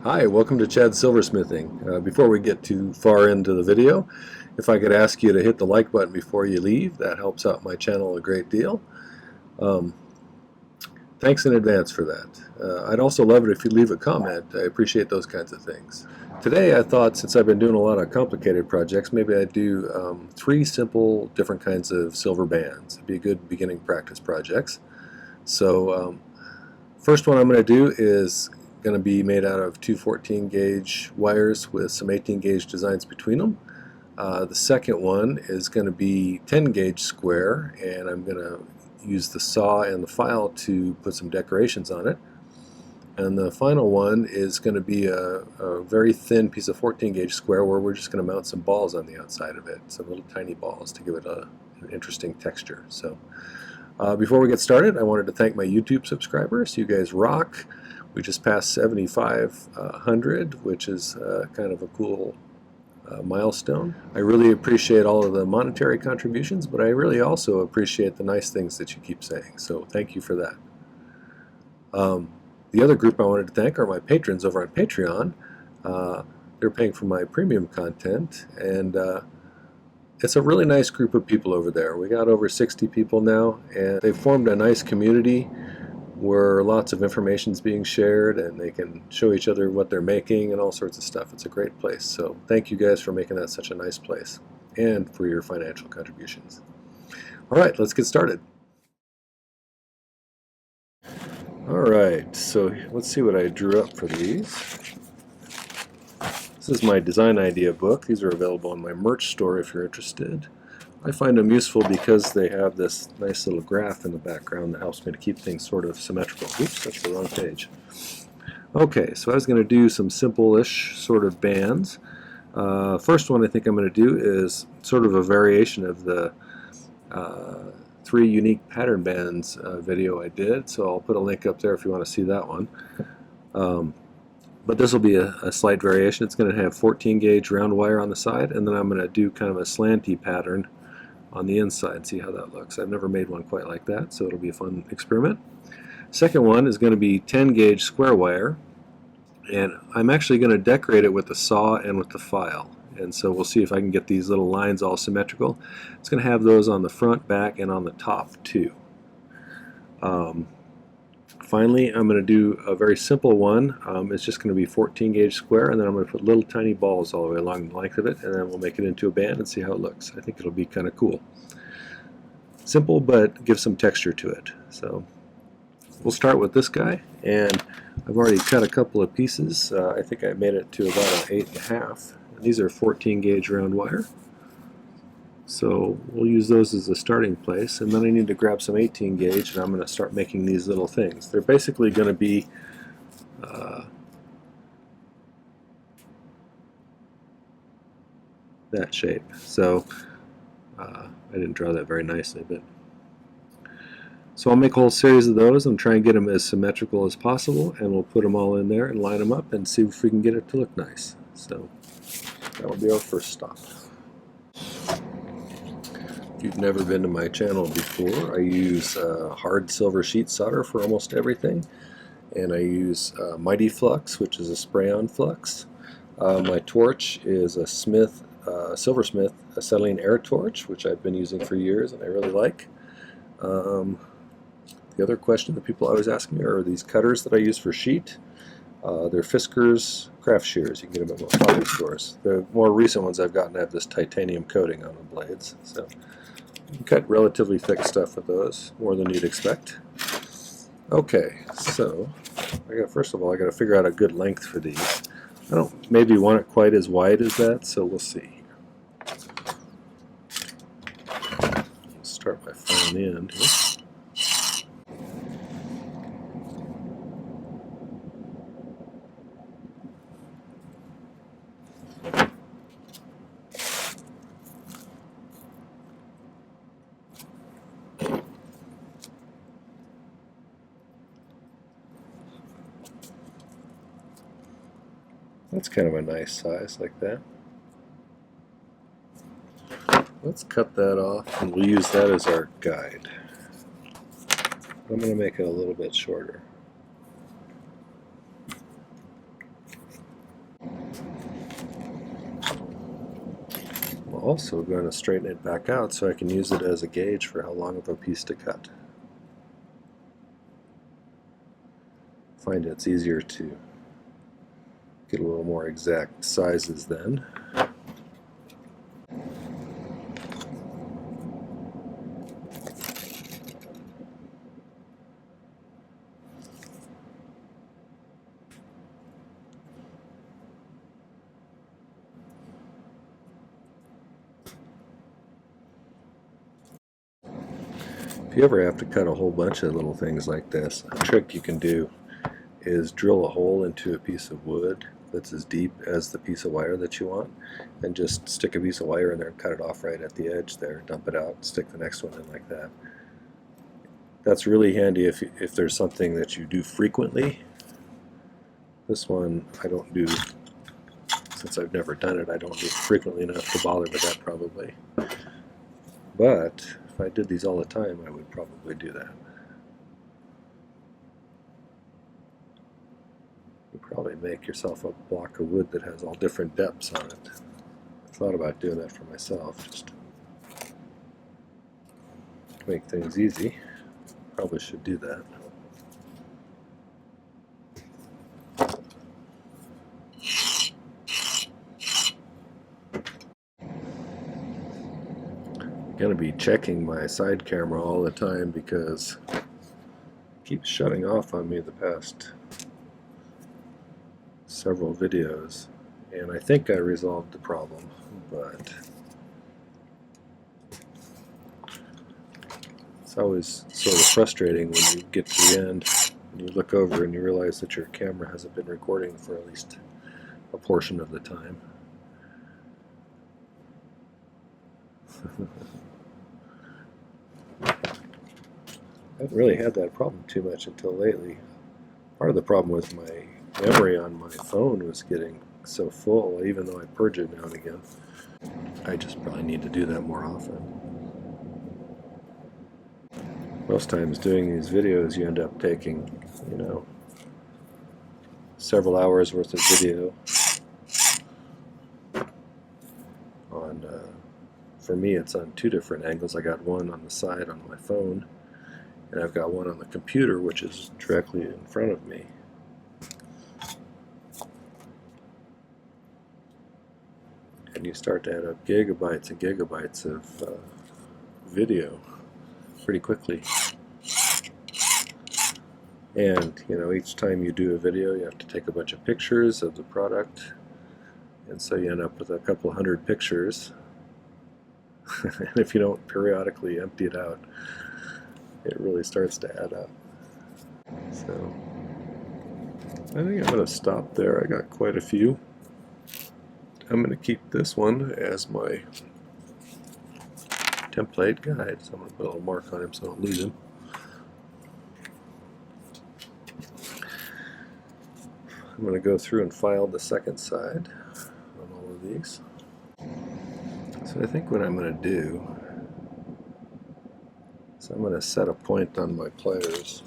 Hi, welcome to Chad's Silversmithing. Before we get too far into the video, if I could ask you to hit the like button before you leave, that helps out my channel a great deal. Um, Thanks in advance for that. I'd also love it if you leave a comment. I appreciate those kinds of things. Today I thought, since I've been doing a lot of complicated projects, maybe I'd do 3 simple different kinds of silver bands. It'd be a good beginning practice projects. So first one I'm going to do is going to be made out of 2 14 gauge wires with some 18 gauge designs between them. The second one is going to be 10 gauge square, and I'm going to use the saw and the file to put some decorations on it. And the final one is going to be a very thin piece of 14 gauge square where we're just going to mount some balls on the outside of it, some little tiny balls to give it an interesting texture. So before we get started, I wanted to thank my YouTube subscribers. You guys rock. We just passed 7,500, which is kind of a cool milestone. I really appreciate all of the monetary contributions, but I really also appreciate the nice things that you keep saying, so thank you for that. The other group I wanted to thank are my patrons over on Patreon. They're paying for my premium content, and it's a really nice group of people over there. We got over 60 people now, and they've formed a nice community where lots of information is being shared, and they can show each other what they're making and all sorts of stuff. It's a great place. So thank you guys for making that such a nice place and for your financial contributions. All right, let's get started. All right, so let's see what I drew up for these. This is my design idea book. These are available in my merch store if you're interested. I find them useful because they have this nice little graph in the background that helps me to keep things sort of symmetrical. Oops, that's the wrong page. Okay, so I was going to do some simple-ish sort of bands. First one I think I'm going to do is sort of a variation of the 3 unique pattern bands video I did, so I'll put a link up there if you want to see that one. But this will be a slight variation. It's going to have 14 gauge round wire on the side, and then I'm going to do kind of a slanty pattern on the inside, see how that looks. I've never made one quite like that, so it'll be a fun experiment. Second one is going to be 10 gauge square wire, and I'm actually going to decorate it with the saw and with the file, and so we'll see if I can get these little lines all symmetrical. It's going to have those on the front, back, and on the top too. Finally, I'm going to do a very simple one. It's just going to be 14 gauge square, and then I'm going to put little tiny balls all the way along the length of it, and then we'll make it into a band and see how it looks. I think it'll be kind of cool. Simple, but give some texture to it. So we'll start with this guy, and I've already cut a couple of pieces. I think I made it to about an 8.5. And these are 14 gauge round wire. So we'll use those as a starting place, and then I need to grab some 18 gauge, and I'm going to start making these little things. They're basically going to be that shape. So I didn't draw that very nicely, but so I'll make a whole series of those and try and get them as symmetrical as possible, and we'll put them all in there and line them up and see if we can get it to look nice. So that will be our first stop. If you've never been to my channel before, I use hard silver sheet solder for almost everything, and I use My-T-Flux, which is a spray-on flux. My torch is a Silversmith acetylene air torch, which I've been using for years and I really like. The other question that people always ask me are these cutters that I use for sheet. They're Fisker's craft shears. You can get them at most hobby stores. The more recent ones I've gotten have this titanium coating on the blades. So you can cut relatively thick stuff with those, more than you'd expect. Okay, so first of all I got to figure out a good length for these. I don't maybe want it quite as wide as that, so we'll see. I'll start by filing the end here. That's kind of a nice size like that. Let's cut that off, and we'll use that as our guide. I'm going to make it a little bit shorter. also going to straighten it back out so I can use it as a gauge for how long of a piece to cut. Find it's easier to get a little more exact sizes then. If you ever have to cut a whole bunch of little things like this, a trick you can do is drill a hole into a piece of wood that's as deep as the piece of wire that you want, and just stick a piece of wire in there and cut it off right at the edge there, dump it out, stick the next one in like that. That's really handy if there's something that you do frequently. This one I don't do, since I've never done it, I don't do it frequently enough to bother with that probably. But if I did these all the time, I would probably do that. You probably make yourself a block of wood that has all different depths on it. I thought about doing that for myself, just to make things easy. Probably should do that. I'm going to be checking my side camera all the time because it keeps shutting off on me the past several videos, and I think I resolved the problem, but it's always sort of frustrating when you get to the end and you look over and you realize that your camera hasn't been recording for at least a portion of the time. I haven't really had that problem too much until lately. Part of the problem with my memory on my phone was getting so full, even though I purge it now and again. I just probably need to do that more often. Most times doing these videos you end up taking, you know, several hours worth of video on, for me it's on two different angles. I got one on the side on my phone, and I've got one on the computer which is directly in front of me. And you start to add up gigabytes and gigabytes of video pretty quickly. And you know, each time you do a video you have to take a bunch of pictures of the product, and so you end up with a couple hundred pictures. And if you don't periodically empty it out, it really starts to add up. So I think I'm going to stop there. I got quite a few. I'm going to keep this one as my template guide, so I'm going to put a little mark on him so I don't lose him. I'm going to go through and file the second side on all of these. So I think what I'm going to do is I'm going to set a point on my pliers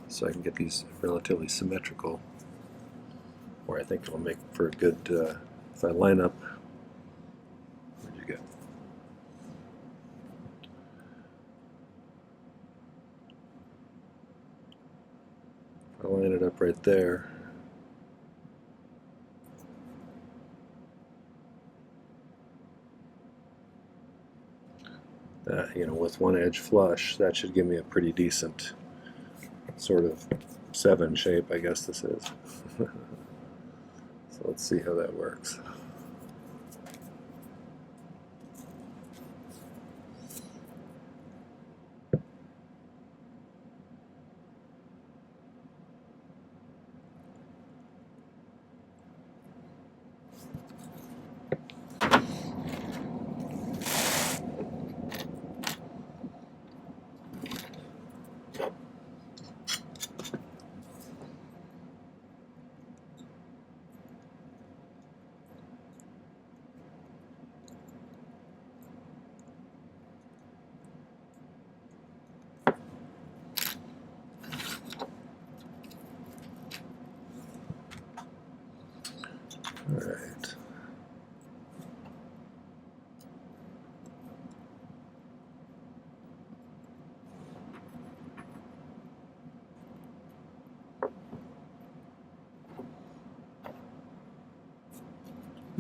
so I can get these relatively symmetrical, where I think it'll make for a good, if I line up, where'd you go? If I line it up right there, you know, with one edge flush, that should give me a pretty decent sort of 7 shape, I guess this is. So let's see how that works.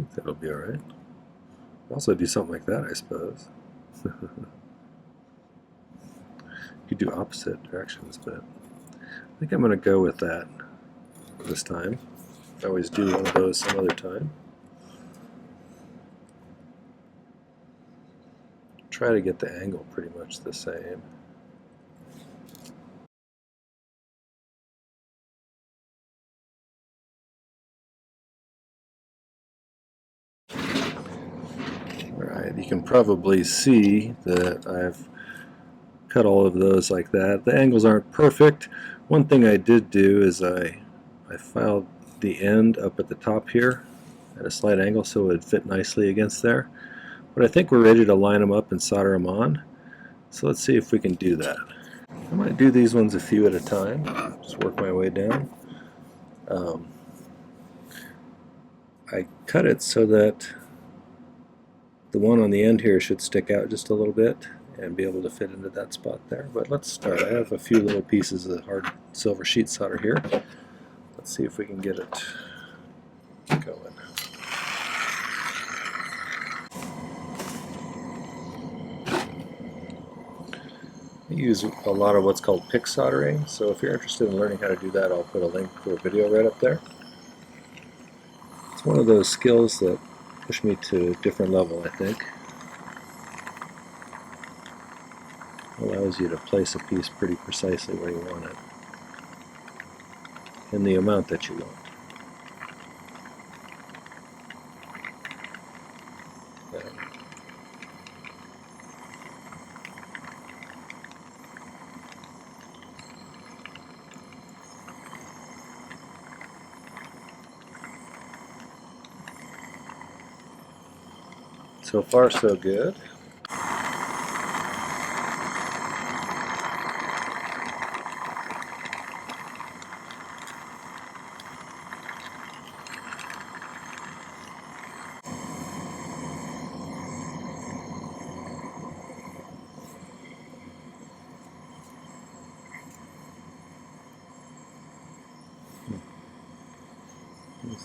think that'll be alright. Also do something like that, I suppose. You could do opposite directions, but I think I'm going to go with that this time. I always do one of those some other time. Try to get the angle pretty much the same. Alright, you can probably see that I've cut all of those like that. The angles aren't perfect. One thing I did do is I filed the end up at the top here at a slight angle so it would fit nicely against there. But I think we're ready to line them up and solder them on. So let's see if we can do that. I might do these ones a few at a time. Just work my way down. I cut it so that the one on the end here should stick out just a little bit and be able to fit into that spot there. But let's start. I have a few little pieces of hard silver sheet solder here. Let's see if we can get it going. I use a lot of what's called pick soldering, so if you're interested in learning how to do that, I'll put a link to a video right up there. It's one of those skills that push me to a different level, I think. Allows you to place a piece pretty precisely where you want it, in the amount that you want. So far, so good.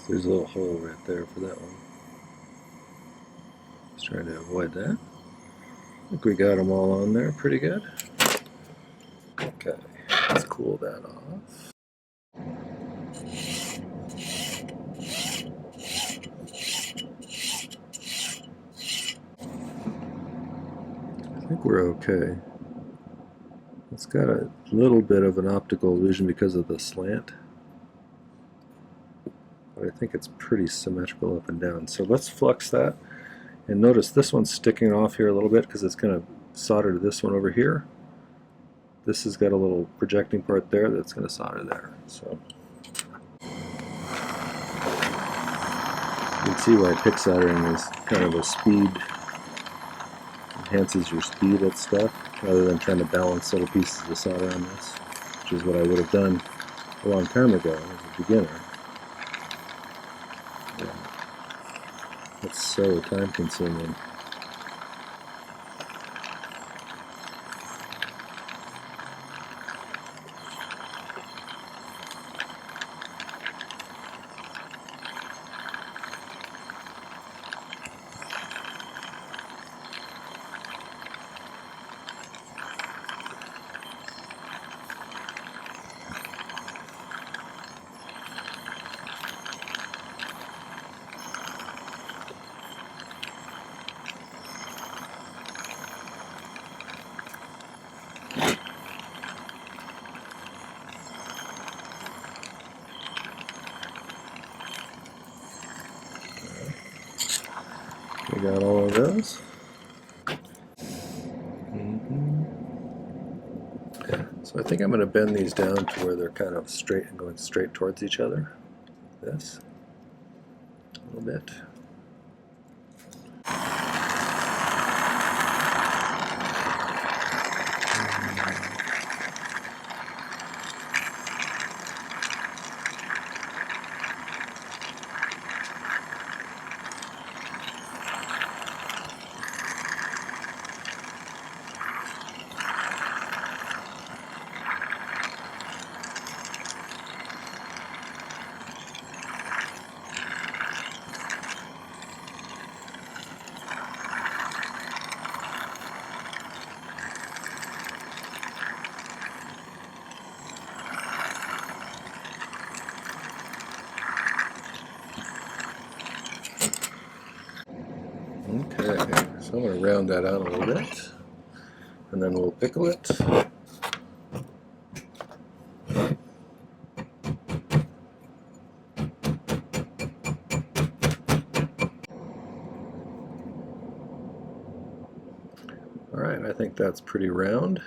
There's a little hole right there for that one. Just trying to avoid that. I think we got them all on there pretty good. Okay, let's cool that off. I think we're okay. It's got a little bit of an optical illusion because of the slant, but I think it's pretty symmetrical up and down. So let's flux that, and notice this one's sticking off here a little bit because it's going to solder to this one over here. This has got a little projecting part there that's going to solder there. So you can see why pick soldering is kind of a speed, enhances your speed at stuff, rather than trying to balance little pieces of solder on this, which is what I would have done a long time ago as a beginner. Yeah. It's so time consuming. We got all of those. So I think I'm going to bend these down to where they're kind of straight and going straight towards each other. This. A little bit. So I'm going to round that out a little bit, and then we'll pickle it. Alright, I think that's pretty round.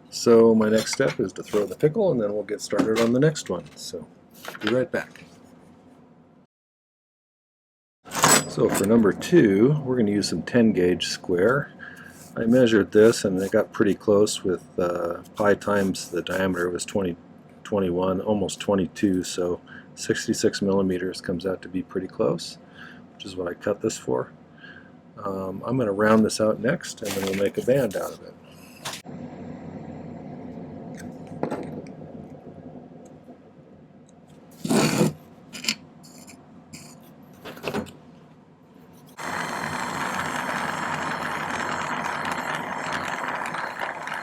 So my next step is to throw the pickle, and then we'll get started on the next one. So be right back. So for number 2, we're going to use some 10 gauge square. I measured this and it got pretty close with pi times the diameter was 21, almost 22, so 66 millimeters comes out to be pretty close, which is what I cut this for. I'm going to round this out next, and then we'll make a band out of it.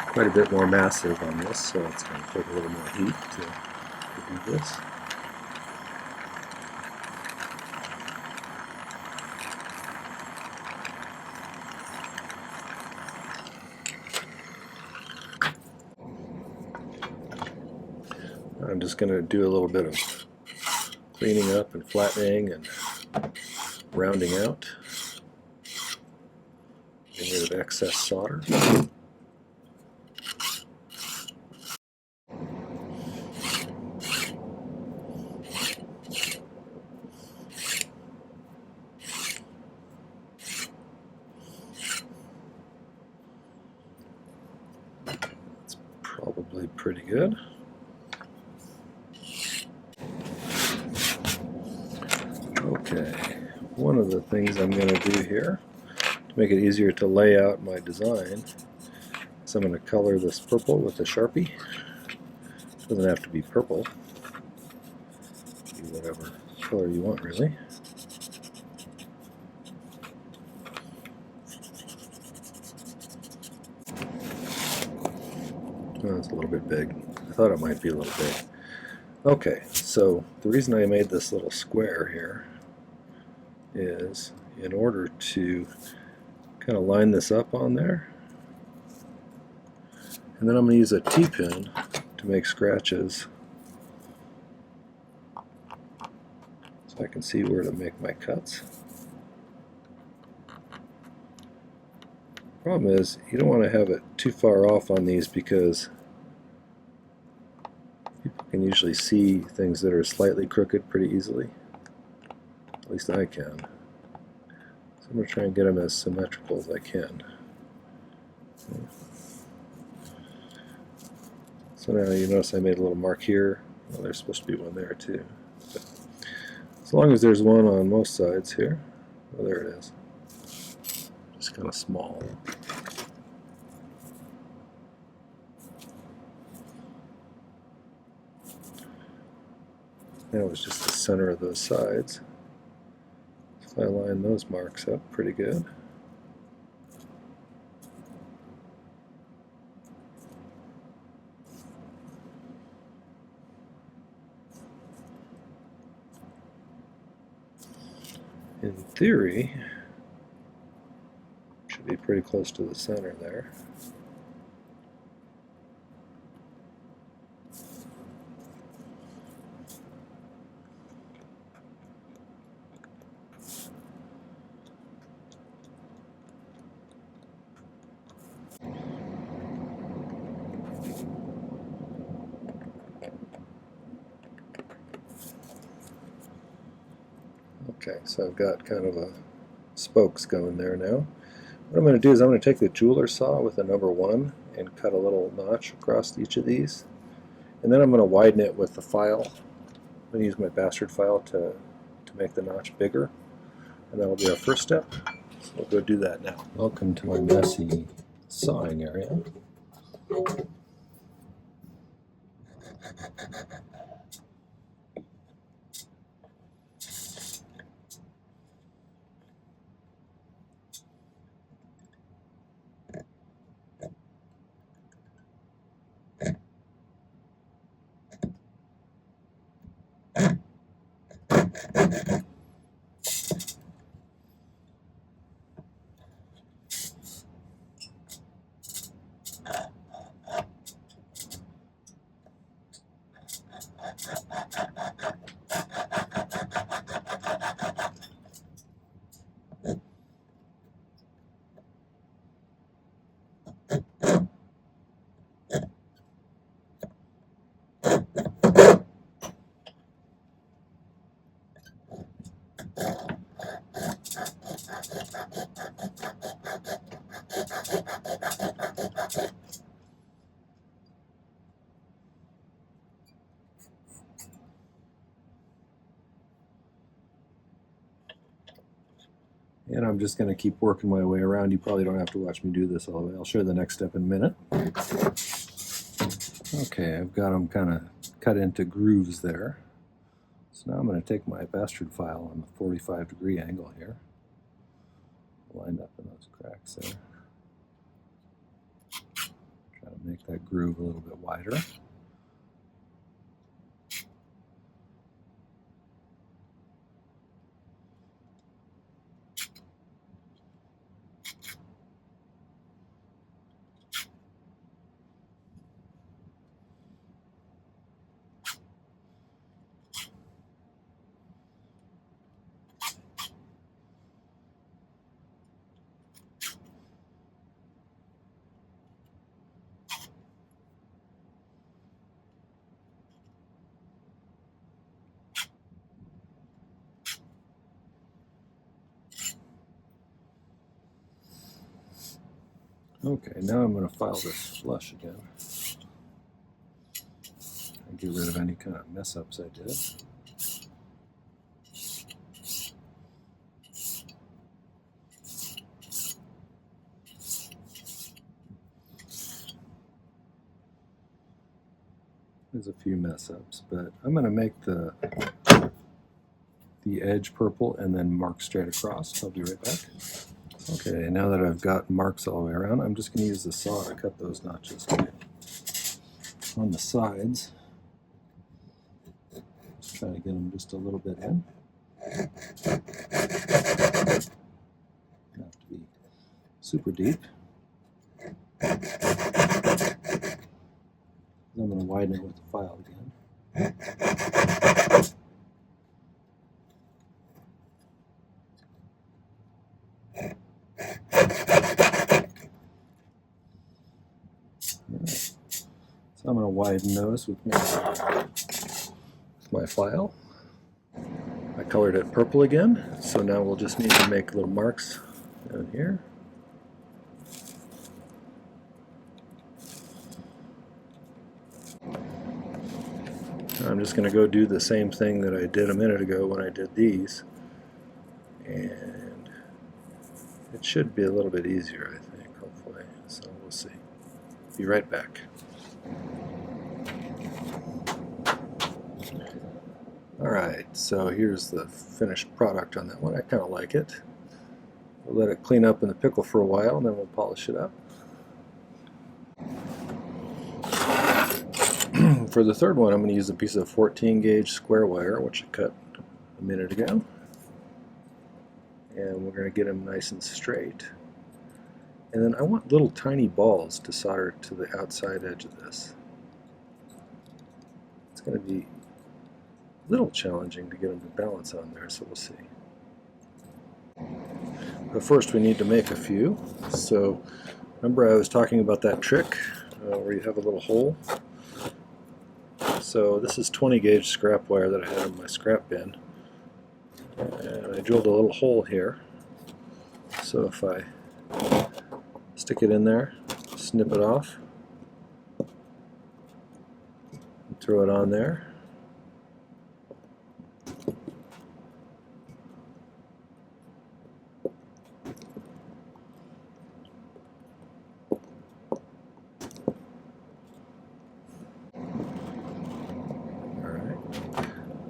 Quite a bit more massive on this, so it's going to take a little more heat to do this. I'm just going to do a little bit of cleaning up and flattening and rounding out. Getting rid of excess solder. It's probably pretty good. Okay, one of the things I'm going to do here to make it easier to lay out my design is I'm going to color this purple with a Sharpie. It doesn't have to be purple. Be whatever color you want, really. Oh, it's a little bit big. I thought it might be a little big. Okay, so the reason I made this little square here is in order to kind of line this up on there, and then I'm going to use a T-pin to make scratches so I can see where to make my cuts. Problem is, you don't want to have it too far off on these because people can usually see things that are slightly crooked pretty easily. At least I can. So I'm going to try and get them as symmetrical as I can. So now you notice I made a little mark here. Well, there's supposed to be one there too. But as long as there's one on most sides here. Oh, there it is. Just kind of small. That was just the center of those sides. So I line those marks up pretty good. In theory, should be pretty close to the center there. Okay, so I've got kind of a spokes going there now. What I'm going to do is I'm going to take the jeweler saw with a number 1 and cut a little notch across each of these. And then I'm going to widen it with the file. I'm going to use my bastard file to make the notch bigger. And that'll be our first step. So we'll go do that now. Welcome to my messy sawing area. And I'm just going to keep working my way around. You probably don't have to watch me do this all the way. I'll show you the next step in a minute. Okay, I've got them kind of cut into grooves there. So now I'm going to take my bastard file on the 45-degree angle here. Lined up in those cracks there. Try to make that groove a little bit wider. Okay, now I'm going to file this flush again and get rid of any kind of mess ups I did. There's a few mess ups, but I'm going to make the edge purple and then mark straight across. I'll be right back. Okay, now that I've got marks all the way around, I'm just going to use the saw to cut those notches on the sides. Just trying to get them just a little bit in. Don't have to be super deep. I'm going to widen it with the file again. So I'm going to widen those with my file. I colored it purple again, so now we'll just need to make little marks down here. I'm just going to go do the same thing that I did a minute ago when I did these, and it should be a little bit easier, I think, hopefully, so we'll see. Be right back. Alright, so here's the finished product on that one. I kind of like it. We'll let it clean up in the pickle for a while, and then we'll polish it up. For the third one, I'm going to use a piece of 14 gauge square wire, which I cut a minute ago. And we're going to get them nice and straight. And then I want little tiny balls to solder to the outside edge of this. It's going to be a little challenging to get them to balance on there, so we'll see. But first we need to make a few. So remember I was talking about that trick where you have a little hole? So this is 20 gauge scrap wire that I had in my scrap bin. And I drilled a little hole here. So if I stick it in there, snip it off, and throw it on there.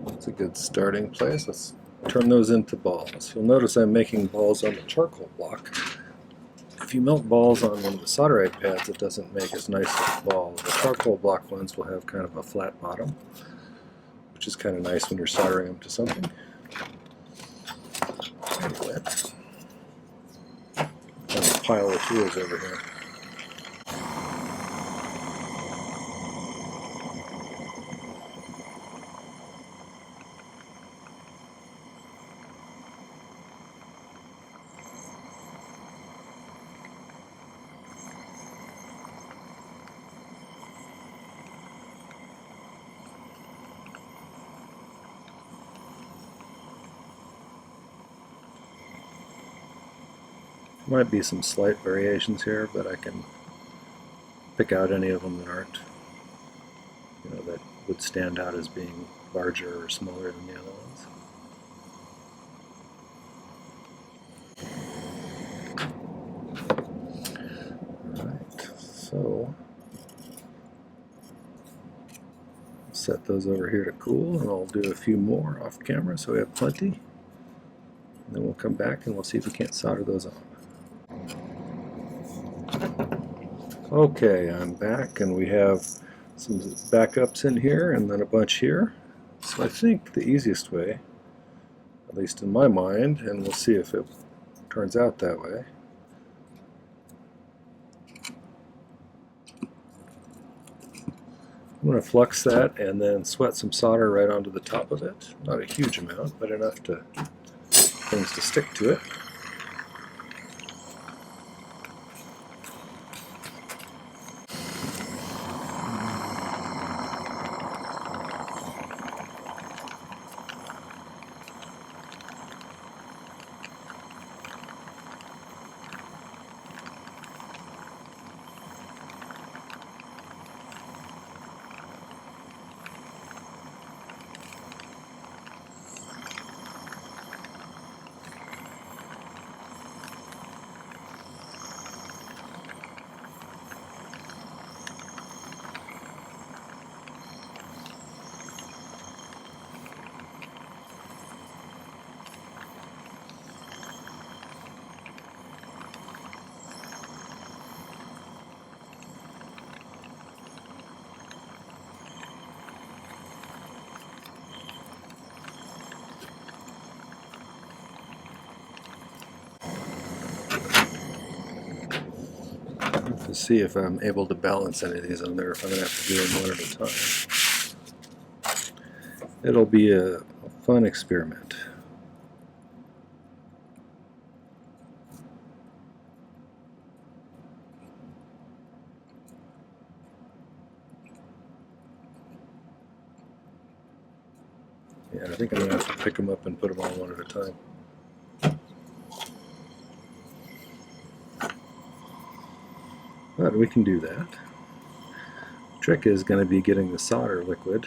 That's a good starting place. Let's turn those into balls. You'll notice I'm making balls on the charcoal block. If you melt balls on one of the solderite pads, it doesn't make as nice of a ball. The charcoal block ones will have kind of a flat bottom, which is kind of nice when you're soldering them to something. Anyway, got a pile of tools over here. Might be some slight variations here, but I can pick out any of them that aren't, that would stand out as being larger or smaller than the other ones. those over here to cool, and I'll do a few more off camera so we have plenty. And then we'll come back and we'll see if we can't solder those on. Okay, I'm back, and we have some backups in here and then a bunch here. So I think the easiest way, at least in my mind, and we'll see if it turns out that way, I'm going to flux that and then sweat some solder right onto the top of it. Not a huge amount, but enough to things to stick to it. To see if I'm able to balance any of these on there, if I'm going to have to do them one at a time. It'll be a fun experiment. Yeah, I think I'm going to have to pick them up and put them on one at a time. But we can do that. The trick is going to be getting the solder liquid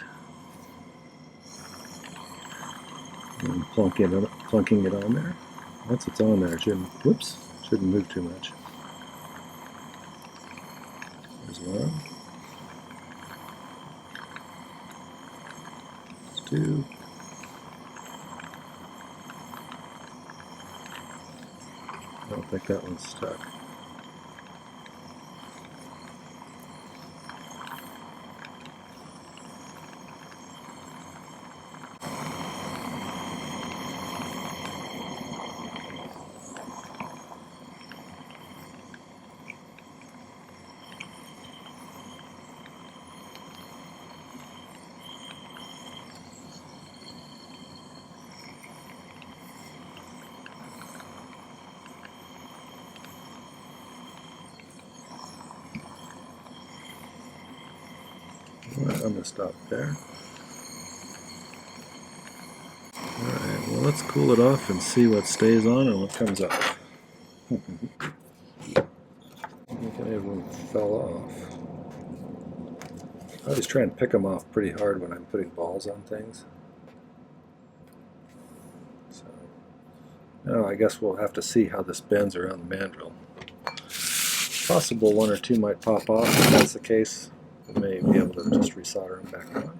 and plunking it on there. Once it's on there, it shouldn't move too much. There's one. There's two. I don't think that one's stuck. I'm going to stop there. Alright, well, let's cool it off and see what stays on and what comes off. I think any of them fell off. I always try and pick them off pretty hard when I'm putting balls on things. So, now I guess we'll have to see how this bends around the mandrel. Possible one or two might pop off. If that's the case, we may be able to just resolder them back on.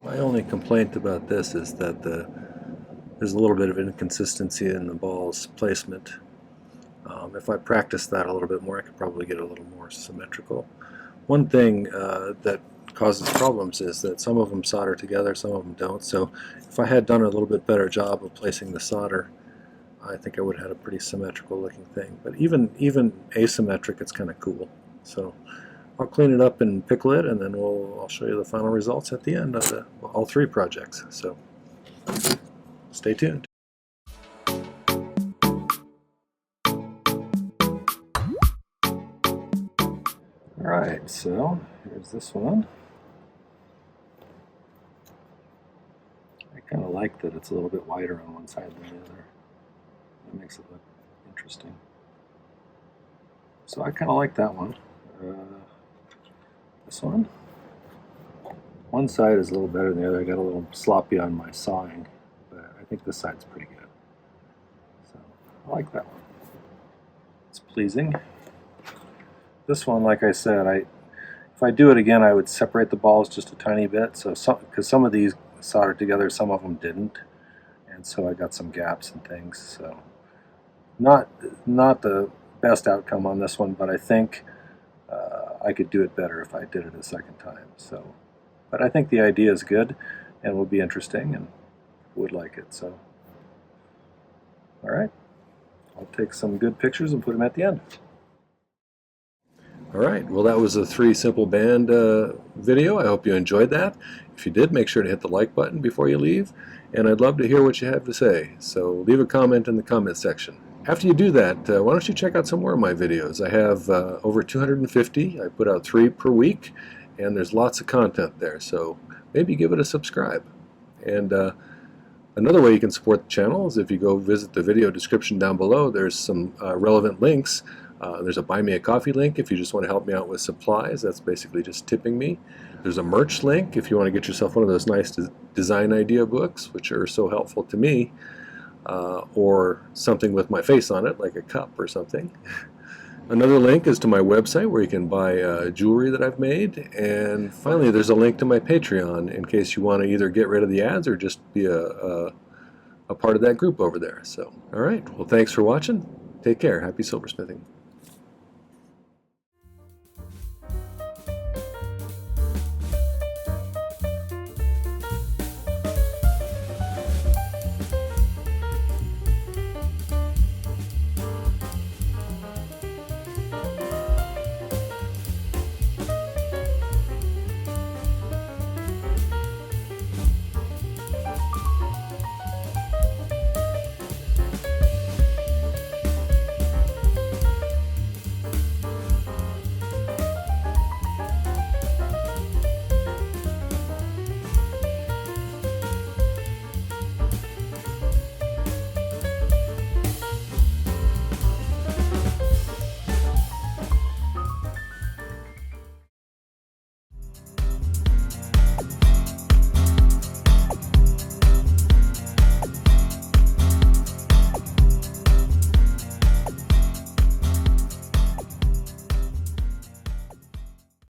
My only complaint about this is that there's a little bit of inconsistency in the ball's placement. If I practice that a little bit more, I could probably get it a little more symmetrical. One thing that causes problems is that some of them solder together, some of them don't. So if I had done a little bit better job of placing the solder, I think I would have had a pretty symmetrical looking thing. But even asymmetric, it's kind of cool. So I'll clean it up and pickle it, and then I'll show you the final results at the end of all three projects. So stay tuned. Alright, so here's this one. I kind of like that it's a little bit wider on one side than the other. That makes it look interesting. So I kind of like that one. This one side is a little better than the other. I got a little sloppy on my sawing, but I think this side's pretty good. So I like that one. It's pleasing. This one, like I said, if I do it again, I would separate the balls just a tiny bit. So because some of these soldered together, some of them didn't, and so I got some gaps and things. So not the best outcome on this one, but I think I could do it better if I did it a second time. So, but I think the idea is good and will be interesting, and would like it. So, all right, I'll take some good pictures and put them at the end. All right, well, that was a 3 simple band video. I hope you enjoyed that. If you did, make sure to hit the like button before you leave, and I'd love to hear what you have to say. So leave a comment in the comment section. After you do that, why don't you check out some more of my videos. I have over 250. I put out 3 per week, and there's lots of content there, so maybe give it a subscribe. And another way you can support the channel is if you go visit the video description down below. There's some relevant links. There's a Buy Me a Coffee link if you just want to help me out with supplies. That's basically just tipping me. There's a merch link if you want to get yourself one of those nice design idea books, which are so helpful to me, or something with my face on it, like a cup or something. Another link is to my website where you can buy jewelry that I've made. And finally, there's a link to my Patreon in case you want to either get rid of the ads or just be a part of that group over there. So, all right, well, thanks for watching. Take care. Happy silversmithing.